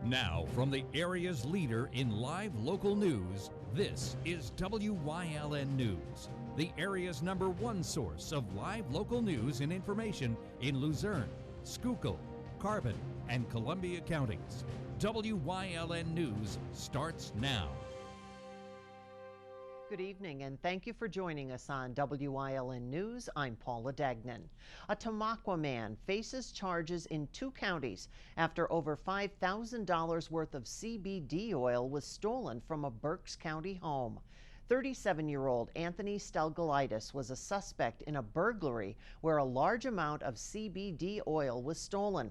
Now, from the area's leader in live local news, this is WYLN News, the area's #1 source of live local news and information in Luzerne, Schuylkill, Carbon, and Columbia counties. WYLN News starts now. Good evening, and thank you for joining us on WYLN News. I'm Paula Dagnan. A Tamaqua man faces charges in 2 counties after over $5,000 worth of CBD oil was stolen from a Berks County home. 37-year-old Anthony Stelgalitis was a suspect in a burglary where a large amount of CBD oil was stolen.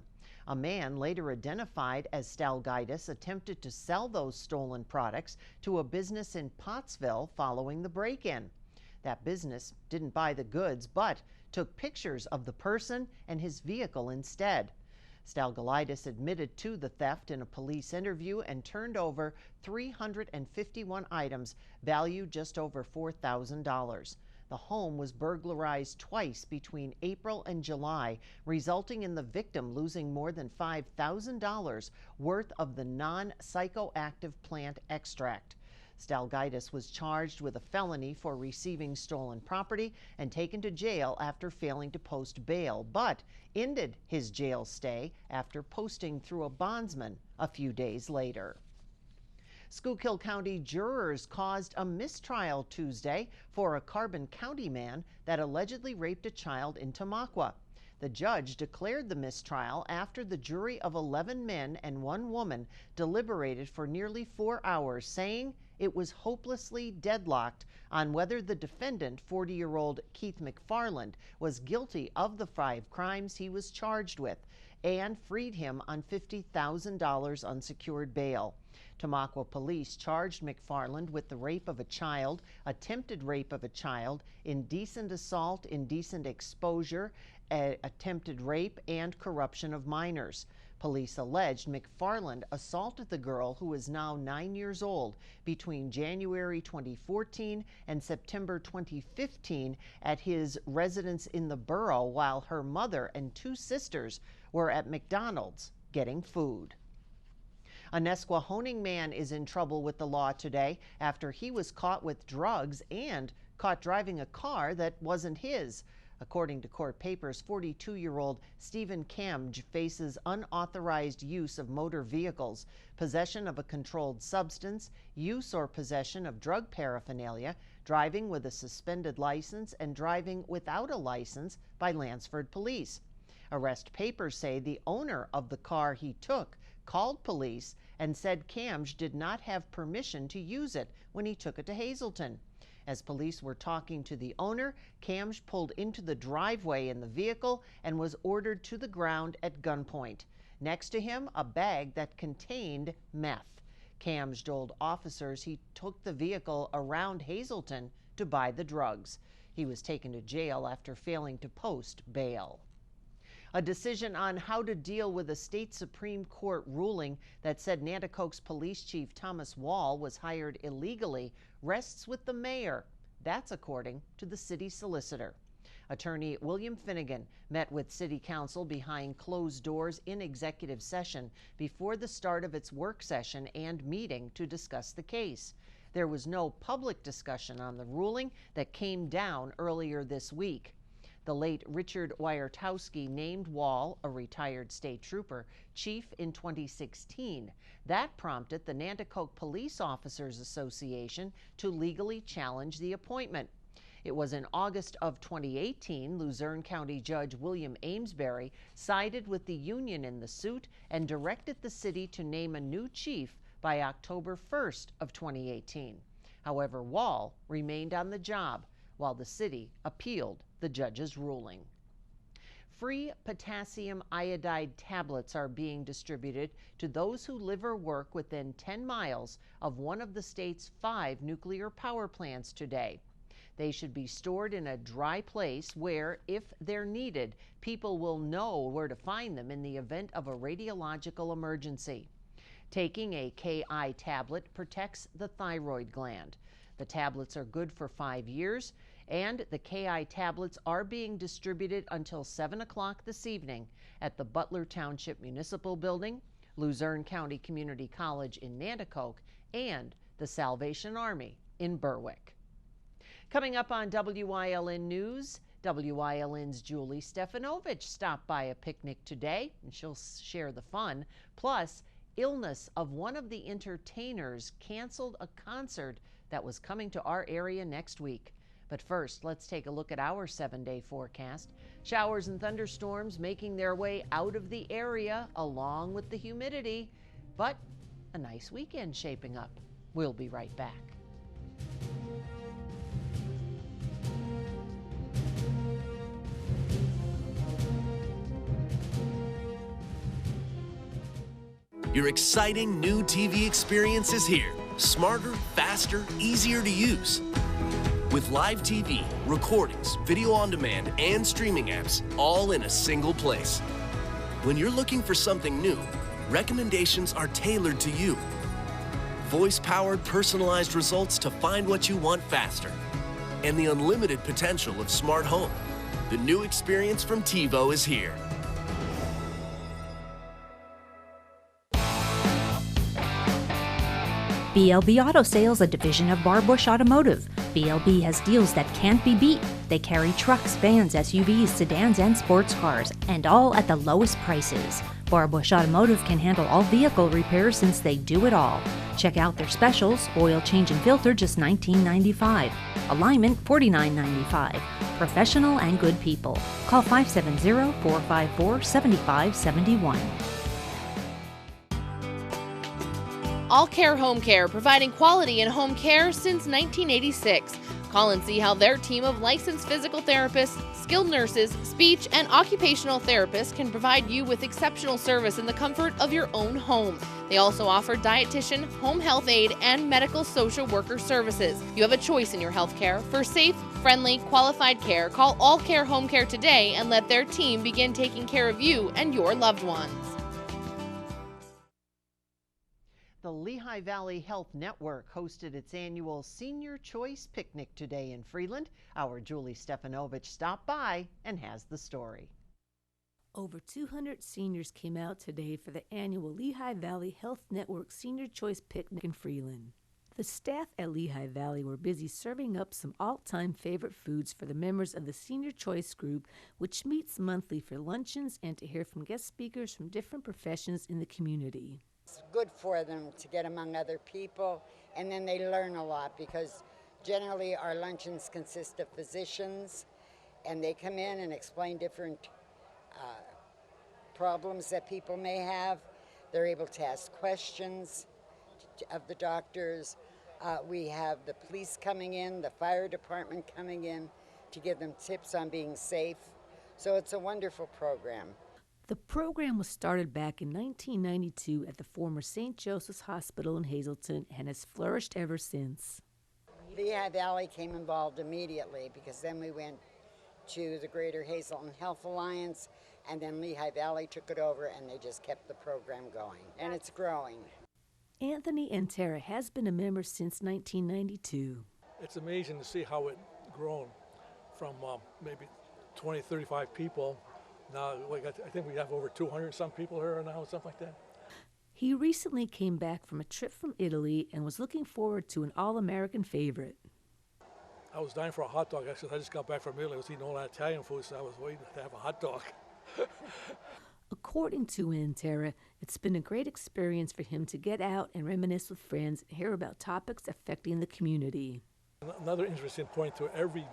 A man later identified as Stelgalitis attempted to sell those stolen products to a business in Pottsville following the break-in. That business didn't buy the goods but took pictures of the person and his vehicle instead. Stelgalitis admitted to the theft in a police interview and turned over 351 items valued just over $4,000. The home was burglarized twice between April and July, resulting in the victim losing more than $5,000 worth of the non-psychoactive plant extract. Stelgalitis was charged with a felony for receiving stolen property and taken to jail after failing to post bail, but ended his jail stay after posting through a bondsman a few days later. Schuylkill County jurors caused a mistrial Tuesday for a Carbon County man that allegedly raped a child in Tamaqua. The judge declared the mistrial after the jury of 11 men and 1 woman deliberated for nearly 4 hours, saying it was hopelessly deadlocked on whether the defendant, 40-year-old Keith McFarland, was guilty of the 5 crimes he was charged with and freed him on $50,000 unsecured bail. Tamaqua police charged McFarland with the rape of a child, attempted rape of a child, indecent assault, indecent exposure, attempted rape, and corruption of minors. Police alleged McFarland assaulted the girl, who is now 9 years old, between January 2014 and September 2015 at his residence in the borough while her mother and 2 sisters were at McDonald's getting food. A Nesquehoning man is in trouble with the law today after he was caught with drugs and caught driving a car that wasn't his. According to court papers, 42-year-old Stephen Kamj faces unauthorized use of motor vehicles, possession of a controlled substance, use or possession of drug paraphernalia, driving with a suspended license, and driving without a license by Lansford Police. Arrest papers say the owner of the car he took called police and said Kamj did not have permission to use it when he took it to Hazleton. As police were talking to the owner, Kamj pulled into the driveway in the vehicle and was ordered to the ground at gunpoint. Next to him, a bag that contained meth. Kamj told officers he took the vehicle around Hazleton to buy the drugs. He was taken to jail after failing to post bail. A decision on how to deal with a state Supreme Court ruling that said Nanticoke's Police Chief Thomas Wall was hired illegally rests with the mayor. That's according to the city solicitor. Attorney William Finnegan met with City Council behind closed doors in executive session before the start of its work session and meeting to discuss the case. There was no public discussion on the ruling that came down earlier this week. The late Richard Wiertowski named Wall, a retired state trooper, chief in 2016. That prompted the Nanticoke Police Officers Association to legally challenge the appointment. It was in August of 2018, Luzerne County Judge William Amesbury sided with the union in the suit and directed the city to name a new chief by October 1st of 2018. However, Wall remained on the job while the city appealed the judge's ruling. Free potassium iodide tablets are being distributed to those who live or work within 10 miles of one of the state's 5 nuclear power plants today. They should be stored in a dry place where, if they're needed, people will know where to find them in the event of a radiological emergency. Taking a KI tablet protects the thyroid gland. The tablets are good for 5 years, and the KI tablets are being distributed until 7 o'clock this evening at the Butler Township Municipal Building, Luzerne County Community College in Nanticoke, and the Salvation Army in Berwick. Coming up on WYLN News, WYLN's Julie Stefanovich stopped by a picnic today, and she'll share the fun. Plus, illness of one of the entertainers canceled a concert that was coming to our area next week. But first, let's take a look at our 7-day forecast. Showers and thunderstorms making their way out of the area along with the humidity, but a nice weekend shaping up. We'll be right back. Your exciting new TV experience is here. Smarter, faster, easier to use. With live TV, recordings, video on demand, and streaming apps, all in a single place. When you're looking for something new, recommendations are tailored to you. Voice-powered, personalized results to find what you want faster. And the unlimited potential of smart home. The new experience from TiVo is here. BLB Auto Sales, a division of Barbush Automotive. BLB has deals that can't be beat. They carry trucks, vans, SUVs, sedans, and sports cars, and all at the lowest prices. Barbush Automotive can handle all vehicle repairs since they do it all. Check out their specials: oil change and filter, just $19.95. Alignment, $49.95. Professional and good people. Call 570-454-7571. All Care Home Care, providing quality in home care since 1986. Call and see how their team of licensed physical therapists, skilled nurses, speech, and occupational therapists can provide you with exceptional service in the comfort of your own home. They also offer dietitian, home health aide, and medical social worker services. You have a choice in your health care. For safe, friendly, qualified care, call All Care Home Care today and let their team begin taking care of you and your loved ones. The Lehigh Valley Health Network hosted its annual Senior Choice Picnic today in Freeland. Our Julie Stefanovich stopped by and has the story. Over 200 seniors came out today for the annual Lehigh Valley Health Network Senior Choice Picnic in Freeland. The staff at Lehigh Valley were busy serving up some all-time favorite foods for the members of the Senior Choice Group, which meets monthly for luncheons and to hear from guest speakers from different professions in the community. It's good for them to get among other people, and then they learn a lot because generally our luncheons consist of physicians, and they come in and explain different problems that people may have. They're able to ask questions of the doctors. We have the police coming in, the fire department coming in to give them tips on being safe. So it's a wonderful program. The program was started back in 1992 at the former St. Joseph's Hospital in Hazleton and has flourished ever since. Lehigh Valley came involved immediately because then we went to the Greater Hazleton Health Alliance, and then Lehigh Valley took it over and they just kept the program going, and it's growing. Anthony and Tara has been a member since 1992. It's amazing to see how it's grown from maybe 20, 35 people. Now, I think we have over 200 some people here now, something like that. He recently came back from a trip from Italy and was looking forward to an all-American favorite. I was dying for a hot dog. I just got back from Italy. I was eating all that Italian food, so I was waiting to have a hot dog. According to Tara, it's been a great experience for him to get out and reminisce with friends and hear about topics affecting the community. Another interesting point to every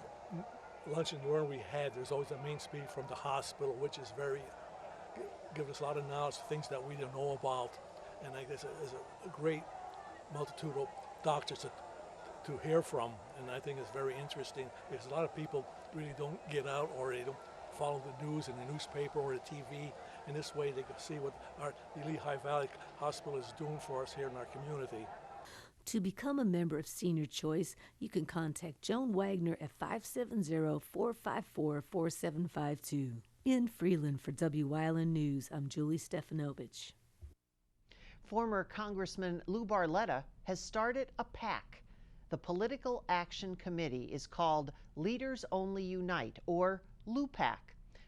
lunch and learn we had, there's always a main speaker from the hospital, which is give us a lot of knowledge, things that we didn't know about. And I guess there's a great multitude of doctors to hear from, and I think it's very interesting because a lot of people really don't get out or they don't follow the news in the newspaper or the TV. In this way, they can see what the Lehigh Valley Hospital is doing for us here in our community. To become a member of Senior Choice, you can contact Joan Wagner at 570-454-4752. In Freeland for WYLN News, I'm Julie Stefanovich. Former Congressman Lou Barletta has started a PAC. The Political Action Committee is called Leaders Only Unite, or LUPAC.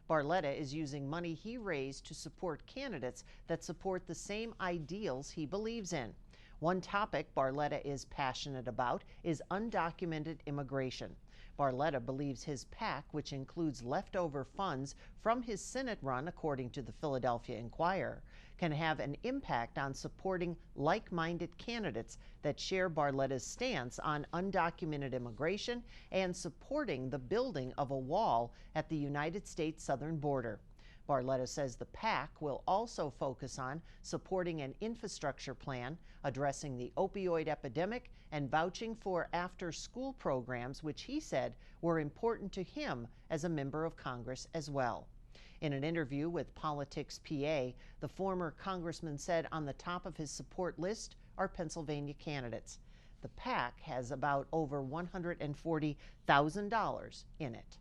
Barletta is using money he raised to support candidates that support the same ideals he believes in. One topic Barletta is passionate about is undocumented immigration. Barletta believes his PAC, which includes leftover funds from his Senate run, according to the Philadelphia Inquirer, can have an impact on supporting like-minded candidates that share Barletta's stance on undocumented immigration and supporting the building of a wall at the United States southern border. Barletta says the PAC will also focus on supporting an infrastructure plan, addressing the opioid epidemic, and vouching for after-school programs, which he said were important to him as a member of Congress as well. In an interview with Politics PA, the former congressman said on the top of his support list are Pennsylvania candidates. The PAC has about over $140,000 in it.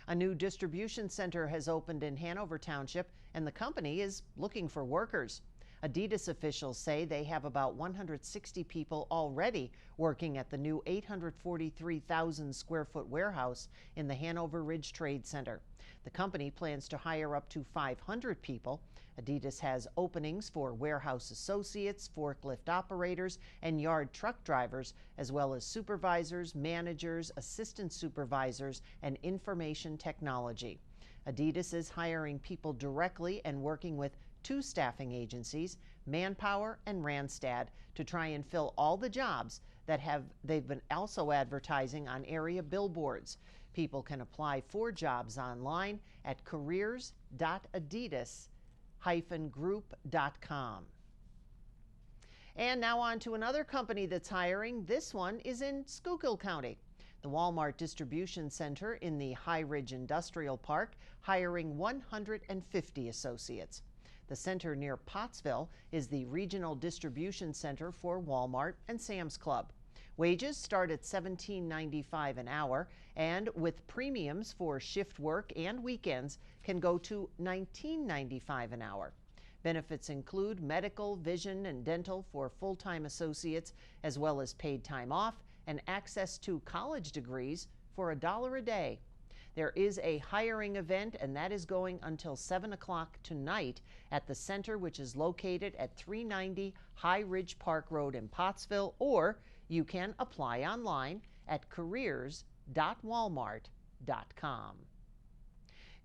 A new distribution center has opened in Hanover Township, and the company is looking for workers. Adidas officials say they have about 160 people already working at the new 843,000 square foot warehouse in the Hanover Ridge Trade Center. The company plans to hire up to 500 people. Adidas has openings for warehouse associates, forklift operators, and yard truck drivers, as well as supervisors, managers, assistant supervisors, and information technology. Adidas is hiring people directly and working with 2 staffing agencies, Manpower and Randstad, to try and fill all the jobs that they've been also advertising on area billboards. People can apply for jobs online at careers.adidas-group.com. And now on to another company that's hiring. This one is in Schuylkill County. The Walmart Distribution Center in the High Ridge Industrial Park hiring 150 associates. The center near Pottsville is the regional distribution center for Walmart and Sam's Club. Wages start at $17.95 an hour, and with premiums for shift work and weekends can go to $19.95 an hour. Benefits include medical, vision, and dental for full-time associates, as well as paid time off and access to college degrees for $1 a day. There is a hiring event, and that is going until 7 o'clock tonight at the center, which is located at 390 High Ridge Park Road in Pottsville, or you can apply online at careers.walmart.com.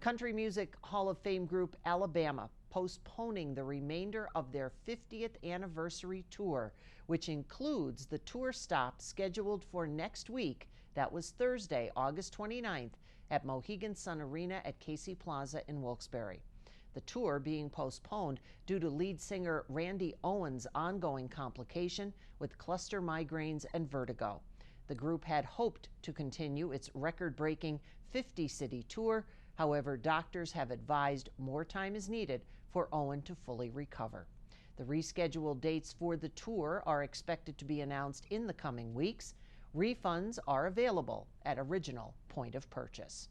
Country Music Hall of Fame group Alabama postponing the remainder of their 50th anniversary tour, which includes the tour stop scheduled for next week. That was Thursday, August 29th, at Mohegan Sun Arena at Casey Plaza in Wilkes-Barre. The tour being postponed due to lead singer Randy Owens' ongoing complication with cluster migraines and vertigo. The group had hoped to continue its record-breaking 50-city tour. However, doctors have advised more time is needed for Owen to fully recover. The rescheduled dates for the tour are expected to be announced in the coming weeks. Refunds are available at original point of purchase.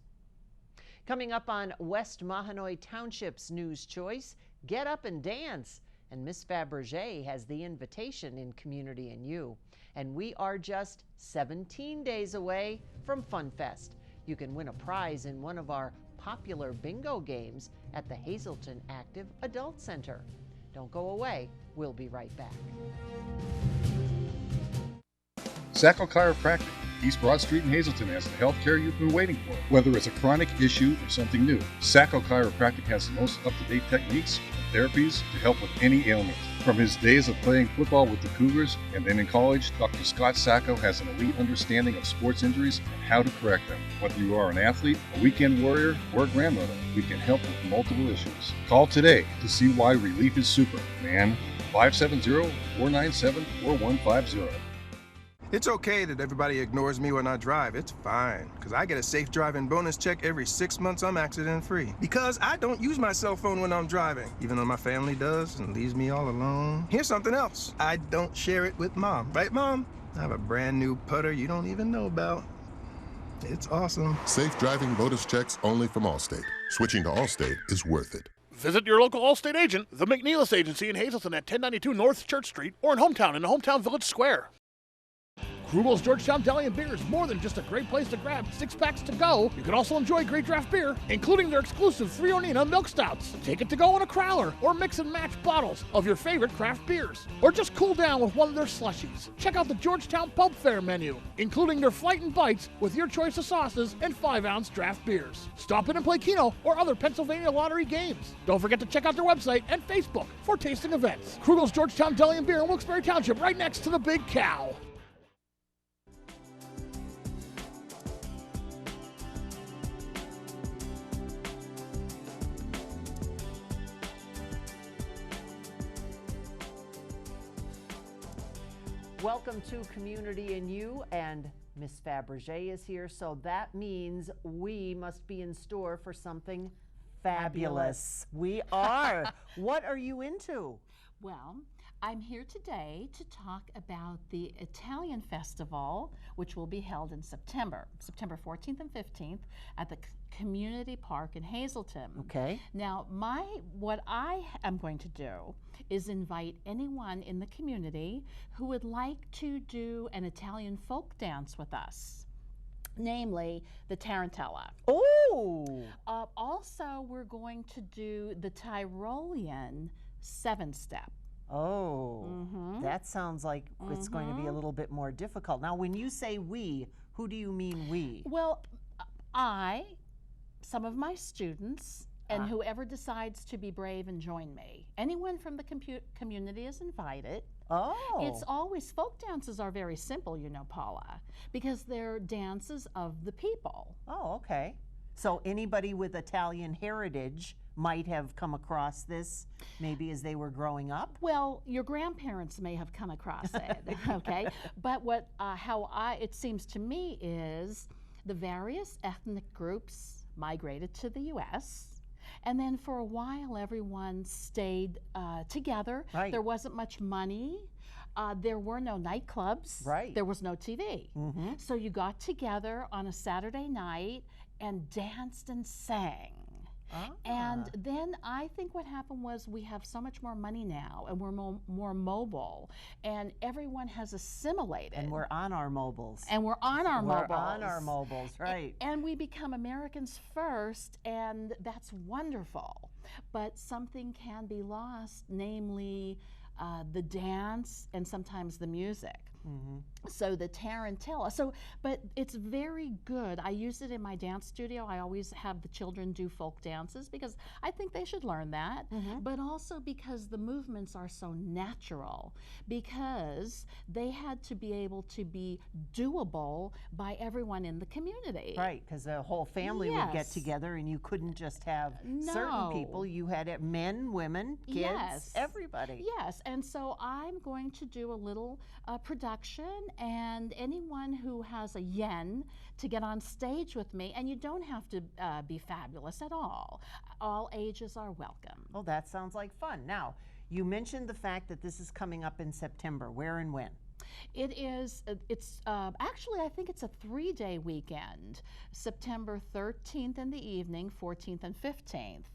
Coming up on West Mahanoy Township's News Choice, Get Up and Dance. And Miss Fabergé has the invitation in Community and You. And we are just 17 days away from Fun Fest. You can win a prize in one of our popular bingo games at the Hazelton Active Adult Center. Don't go away. We'll be right back. Sacco Chiropractic, East Broad Street in Hazelton, has the health care you've been waiting for. Whether it's a chronic issue or something new, Sacco Chiropractic has the most up-to-date techniques and therapies to help with any ailment. From his days of playing football with the Cougars and then in college, Dr. Scott Sacco has an elite understanding of sports injuries and how to correct them. Whether you are an athlete, a weekend warrior, or a grandmother, we can help with multiple issues. Call today to see why relief is super, man. 570-497-4150. It's okay that everybody ignores me when I drive. It's fine, because I get a safe driving bonus check every 6 months I'm accident-free. Because I don't use my cell phone when I'm driving, even though my family does and leaves me all alone. Here's something else. I don't share it with Mom. Right, Mom? I have a brand new putter you don't even know about. It's awesome. Safe driving bonus checks only from Allstate. Switching to Allstate is worth it. Visit your local Allstate agent, the McNeilis Agency in Hazelton at 1092 North Church Street, or in Hometown the Hometown Village Square. Krugel's Georgetown Deli and Beer is more than just a great place to grab 6-packs to go. You can also enjoy great draft beer, including their exclusive Three Onina milk stouts. Take it to go in a crowler, or mix and match bottles of your favorite craft beers. Or just cool down with one of their slushies. Check out the Georgetown Pub Fare menu, including their Flight and Bites with your choice of sauces and 5-ounce draft beers. Stop in and play Keno or other Pennsylvania Lottery games. Don't forget to check out their website and Facebook for tasting events. Krugel's Georgetown Deli and Beer in Wilkes-Barre Township, right next to the Big Cow. Welcome to Community and You, and Miss Fabergé is here, so that means we must be in store for something fabulous. We are. What are you into? Well, I'm here today to talk about the Italian Festival, which will be held in September 14th and 15th at the Community Park in Hazleton. Okay. Now, what I am going to do is invite anyone in the community who would like to do an Italian folk dance with us, namely the tarantella. Oh! Also, we're going to do the Tyrolean 7-step. Oh, that sounds like it's going to be a little bit more difficult. Now, when you say we, who do you mean we? Well, some of my students, and whoever decides to be brave and join me. Anyone from the community is invited. Oh. It's always, folk dances are very simple, you know, Paula, because they're dances of the people. Oh, okay. So anybody with Italian heritage might have come across this maybe as they were growing up? Well, your grandparents may have come across it, okay? But it seems to me is the various ethnic groups migrated to the U.S., and then for a while everyone stayed together. Right. There wasn't much money. There were no nightclubs. Right. There was no TV. So you got together on a Saturday night and danced and sang. And then I think what happened was we have so much more money now, and we're more mobile, and everyone has assimilated. And we're on our mobiles. And we're on our mobiles. We're on our mobiles, right. And we become Americans first, and that's wonderful. But something can be lost, namely the dance and sometimes the music. So the tarantella. But it's very good. I use it in my dance studio. I always have the children do folk dances because I think they should learn that. But also because the movements are so natural, because they had to be able to be doable by everyone in the community. Right, because the whole family would get together, and you couldn't just have certain people. You had men, women, kids, everybody. Yes, and so I'm going to do a little production, and anyone who has a yen to get on stage with me, and you don't have to be fabulous at all. All ages are welcome. Oh, that sounds like fun. Now, you mentioned the fact that this is coming up in September. Where and when? Actually, I think it's a 3-day weekend, September 13th in the evening, 14th and 15th.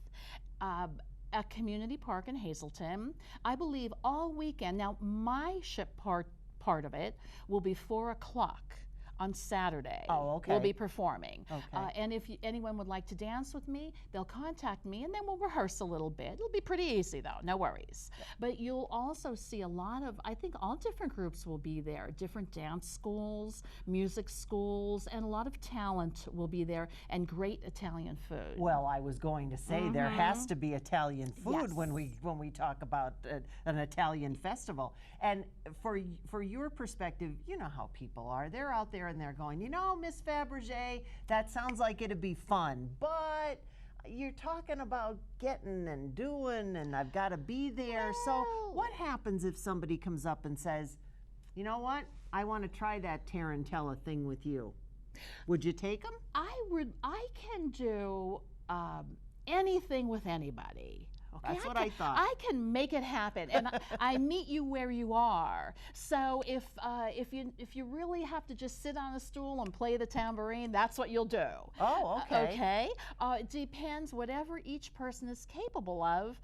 At Community Park in Hazleton, I believe all weekend. Now, my ship part of it will be 4 o'clock on Saturday. Oh, okay. We'll be performing. Okay. And if anyone would like to dance with me, they'll contact me, and then we'll rehearse a little bit. It'll be pretty easy, though, no worries. But you'll also see a lot of, I think all different groups will be there, different dance schools, music schools, and a lot of talent will be there, and great Italian food. Well, I was going to say there has to be Italian food when we talk about an Italian festival. And for your perspective, you know how people are. They're out there and they're going, you know, Miss Fabergé, that sounds like it'd be fun, but you're talking about getting and doing, and I've got to be there. So what happens if somebody comes up and says, you know what, I want to try that tarantella thing with you? Would you take them? I can do anything with anybody. Okay, That's what I thought. I can make it happen, and I meet you where you are. So if you really have to just sit on a stool and play the tambourine, that's what you'll do. Oh, okay. Okay. It depends whatever each person is capable of,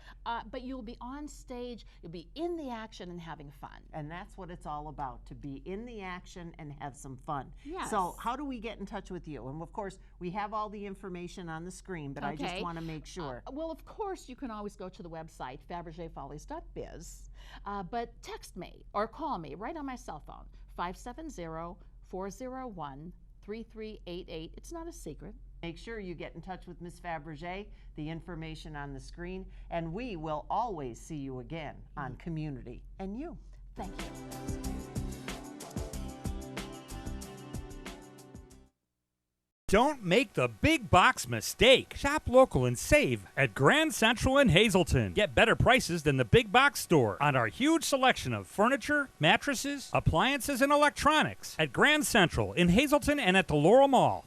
but you'll be on stage, you'll be in the action and having fun. And that's what it's all about, to be in the action and have some fun. Yes. So how do we get in touch with you? And of course, we have all the information on the screen, but I just want to make sure. Well, of course, you can always go to the website, FabergéFollies.biz, but text me or call me right on my cell phone, 570-401-3388. It's not a secret. Make sure you get in touch with Ms. Fabergé, the information on the screen, and we will always see you again on Community and You. Thank you. Don't make the big box mistake. Shop local and save at Grand Central in Hazleton. Get better prices than the big box store on our huge selection of furniture, mattresses, appliances, and electronics at Grand Central in Hazleton and at the Laurel Mall.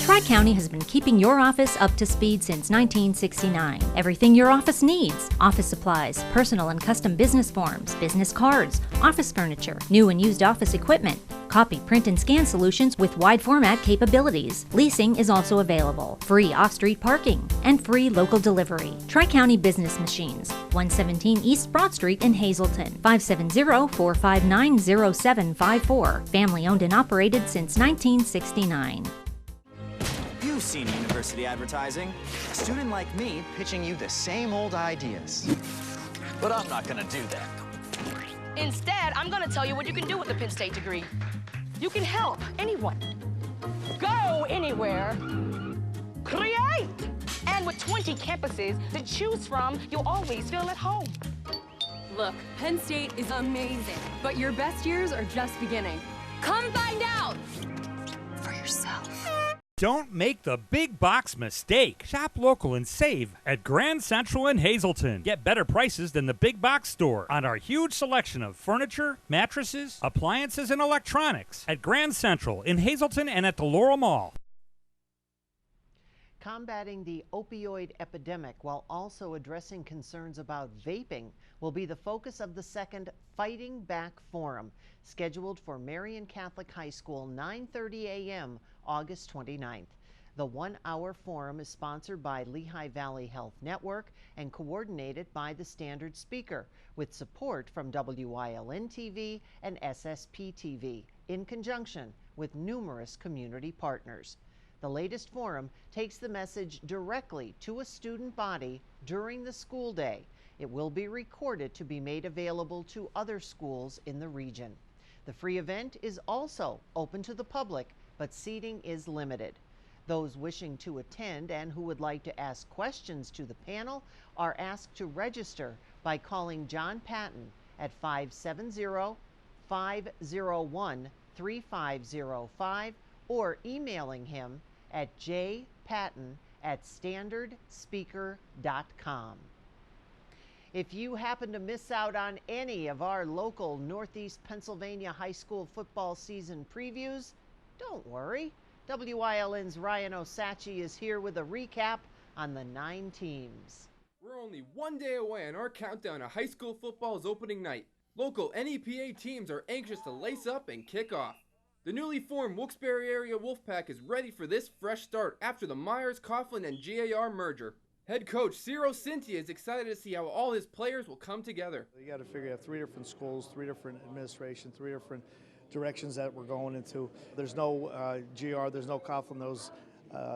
Tri-County has been keeping your office up to speed since 1969. Everything your office needs: office supplies, personal and custom business forms, business cards, office furniture, new and used office equipment, copy, print, and scan solutions with wide format capabilities. Leasing is also available, free off-street parking, and free local delivery. Tri-County Business Machines, 117 East Broad Street in Hazleton, 570-459-0754. Family owned and operated since 1969. You've seen university advertising. A student like me pitching you the same old ideas. But I'm not gonna do that. Instead, I'm gonna tell you what you can do with a Penn State degree. You can help anyone. Go anywhere. Create! And with 20 campuses to choose from, you'll always feel at home. Look, Penn State is amazing, but your best years are just beginning. Come find out for yourself. Don't make the big box mistake. Shop local and save at Grand Central in Hazleton. Get better prices than the big box store on our huge selection of furniture, mattresses, appliances, and electronics at Grand Central in Hazleton and at the Laurel Mall. Combating the opioid epidemic while also addressing concerns about vaping will be the focus of the second Fighting Back Forum, scheduled for Marion Catholic High School, 9:30 a.m. August 29th. The one-hour forum is sponsored by Lehigh Valley Health Network and coordinated by the Standard Speaker, with support from WYLN-TV and SSP-TV, in conjunction with numerous community partners. The latest forum takes the message directly to a student body during the school day. It will be recorded to be made available to other schools in the region. The free event is also open to the public, but seating is limited. Those wishing to attend and who would like to ask questions to the panel are asked to register by calling John Patton at 570-501-3505 or emailing him at jpatton@standardspeaker.com. If you happen to miss out on any of our local Northeast Pennsylvania high school football season previews, don't worry. WYLN's Ryan Osachi is here with a recap on the 9 teams. We're only one day away on our countdown to high school football's opening night. Local NEPA teams are anxious to lace up and kick off. The newly formed Wilkes-Barre area Wolfpack is ready for this fresh start after the Myers, Coughlin, and GAR merger. Head coach Ciro Cynthia is excited to see how all his players will come together. You got to figure out 3 different schools, 3 different administration, 3 different directions that we're going into. There's no GR, there's no Coughlin, there's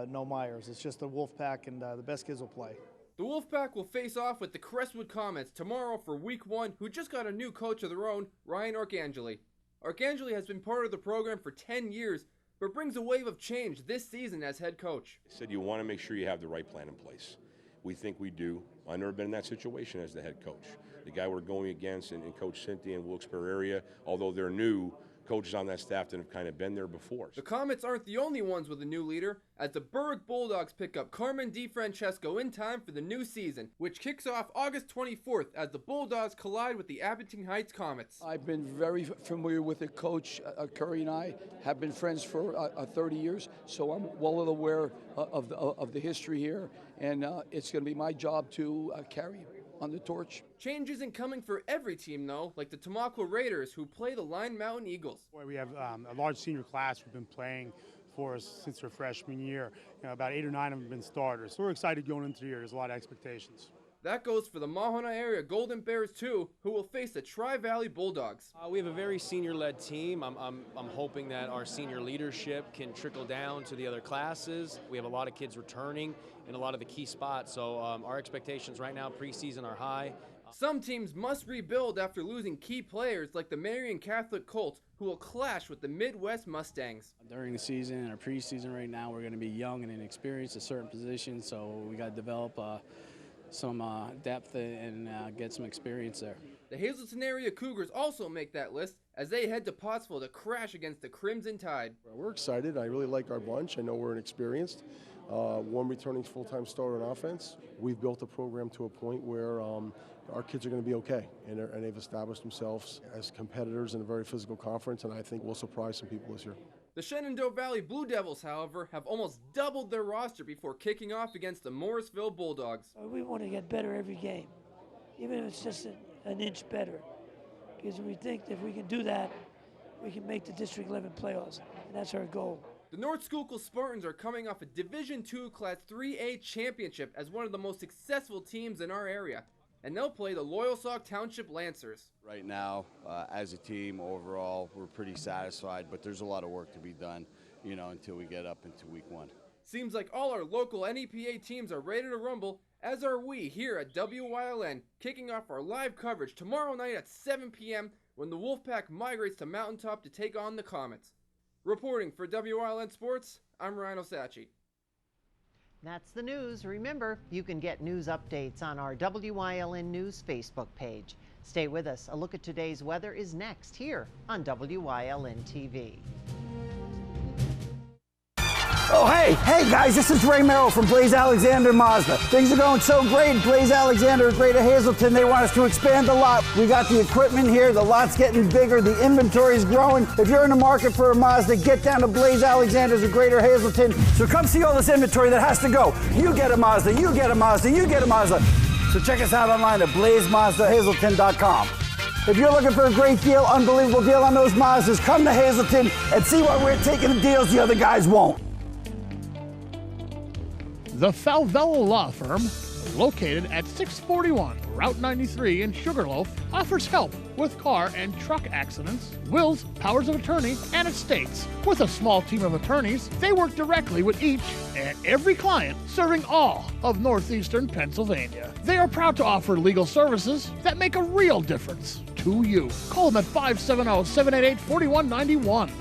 no Myers. It's just the Wolfpack, and the best kids will play. The Wolfpack will face off with the Crestwood Comets tomorrow for Week 1, who just got a new coach of their own, Ryan Arcangeli. Arcangeli has been part of the program for 10 years, but brings a wave of change this season as head coach. I said you want to make sure you have the right plan in place. We think we do. I've never been in that situation as the head coach. The guy we're going against and Coach Cynthia in Wilkes-Barre area, although they're new, coaches on that staff that have kind of been there before. The Comets aren't the only ones with a new leader, as the Berwick Bulldogs pick up Carmen DiFrancesco in time for the new season, which kicks off August 24th as the Bulldogs collide with the Abington Heights Comets. I've been very familiar with the coach. Curry and I have been friends for 30 years, so I'm well aware of the history here, and it's going to be my job to carry him. on the torch. Change isn't coming for every team, though, like the Tamaqua Raiders, who play the Line Mountain Eagles. We have a large senior class who've been playing for us since their freshman year. About 8 or 9 of them have been starters. So we're excited going into the year. There's a lot of expectations. That goes for the Mahona area Golden Bears, too, who will face the Tri-Valley Bulldogs. We have a very senior-led team. I'm hoping that our senior leadership can trickle down to the other classes. We have a lot of kids returning in a lot of the key spots, so our expectations right now preseason are high. Some teams must rebuild after losing key players like the Marion Catholic Colts, who will clash with the Midwest Mustangs. During the season and our preseason right now, we're going to be young and inexperienced at certain positions, so we got to develop some depth and get some experience there. The Hazleton area Cougars also make that list as they head to Pottsville to crash against the Crimson Tide. We're excited. I really like our bunch. I know we're inexperienced. One returning full-time starter on offense. We've built a program to a point where our kids are going to be okay, and they've established themselves as competitors in a very physical conference, and I think we'll surprise some people this year. The Shenandoah Valley Blue Devils, however, have almost doubled their roster before kicking off against the Morrisville Bulldogs. We want to get better every game, even if it's just an inch better, because we think if we can do that, we can make the District 11 playoffs, and that's our goal. The North Schuylkill Spartans are coming off a Division II Class 3A championship as one of the most successful teams in our area, and they'll play the Loyalsock Township Lancers. Right now, as a team, overall, we're pretty satisfied, but there's a lot of work to be done, until we get up into week 1. Seems like all our local NEPA teams are ready to rumble, as are we here at WYLN, kicking off our live coverage tomorrow night at 7 p.m. when the Wolfpack migrates to Mountaintop to take on the Comets. Reporting for WYLN Sports, I'm Ryan Osachi. That's the news. Remember, you can get news updates on our WYLN News Facebook page. Stay with us. A look at today's weather is next here on WYLN TV. Oh, hey guys, this is Ray Merrill from Blaze Alexander Mazda. Things are going so great. Blaze Alexander at Greater Hazleton, they want us to expand the lot. We got the equipment here, the lot's getting bigger, the inventory is growing. If you're in the market for a Mazda, get down to Blaze Alexander's at Greater Hazleton. So come see all this inventory that has to go. You get a Mazda, you get a Mazda, you get a Mazda. So check us out online at blazemazdahazelton.com. If you're looking for a great deal, unbelievable deal on those Mazdas, come to Hazleton and see why we're taking the deals the other guys won't. The Falvella Law Firm, located at 641 Route 93 in Sugarloaf, offers help with car and truck accidents, wills, powers of attorney, and estates. With a small team of attorneys, they work directly with each and every client, serving all of northeastern Pennsylvania. They are proud to offer legal services that make a real difference to you. Call them at 570-788-4191.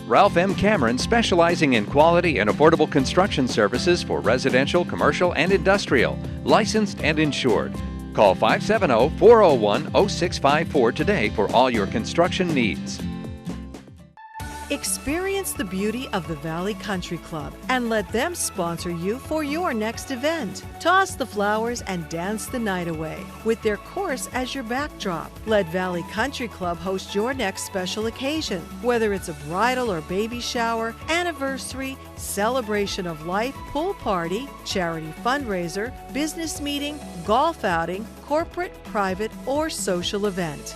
Ralph M. Cameron, specializing in quality and affordable construction services for residential, commercial, and industrial, licensed and insured. Call 570-401-0654 today for all your construction needs. Experience the beauty of the Valley Country Club and let them sponsor you for your next event. Toss the flowers and dance the night away with their course as your backdrop. Let Valley Country Club host your next special occasion, whether it's a bridal or baby shower, anniversary, celebration of life, pool party, charity fundraiser, business meeting, golf outing, corporate, private, or social event.